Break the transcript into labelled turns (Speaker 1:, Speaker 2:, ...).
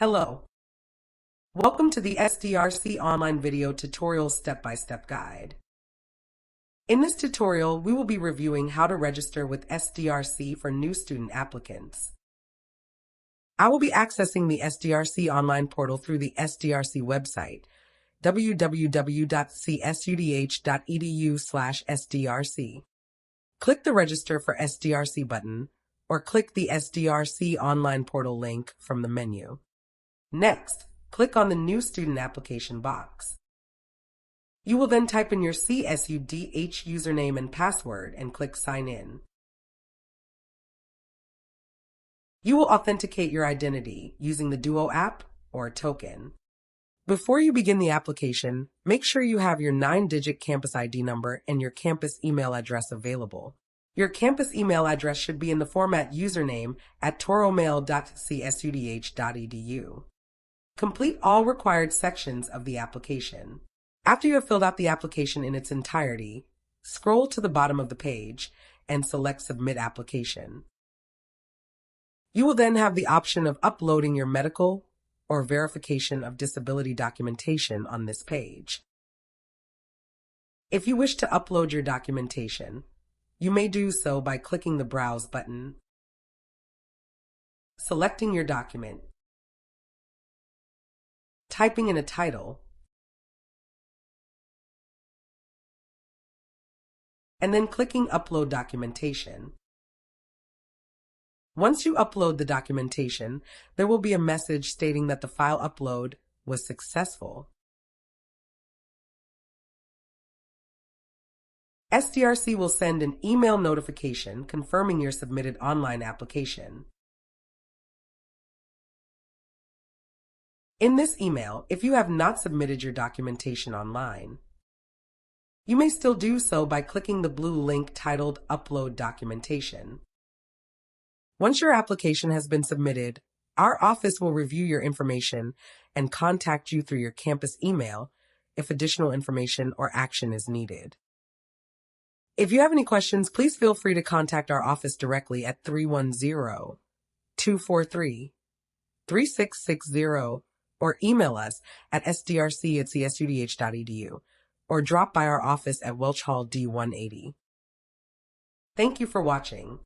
Speaker 1: Hello. Welcome to the SdRC online video tutorial step-by-step guide. In this tutorial, we will be reviewing how to register with SdRC for new student applicants. I will be accessing the SdRC online portal through the SdRC website, www.csudh.edu/SdRC. Click the Register for SdRC button, or click the SdRC online portal link from the menu. Next, click on the New Student Application box. You will then type in your CSUDH username and password and click Sign In. You will authenticate your identity using the Duo app or token. Before you begin the application, make sure you have your 9-digit campus ID number and your campus email address available. Your campus email address should be in the format username@toromail.csudh.edu. Complete all required sections of the application. After you have filled out the application in its entirety, scroll to the bottom of the page and select Submit Application. You will then have the option of uploading your medical or verification of disability documentation on this page. If you wish to upload your documentation, you may do so by clicking the Browse button, selecting your document, typing in a title, and then clicking Upload Documentation. Once you upload the documentation, there will be a message stating that the file upload was successful. SdRC will send an email notification confirming your submitted online application. In this email, if you have not submitted your documentation online, you may still do so by clicking the blue link titled Upload Documentation. Once your application has been submitted, our office will review your information and contact you through your campus email if additional information or action is needed. If you have any questions, please feel free to contact our office directly at 310-243-3660 or email us at sdrc@csudh.edu or drop by our office at Welch Hall D180. Thank you for watching.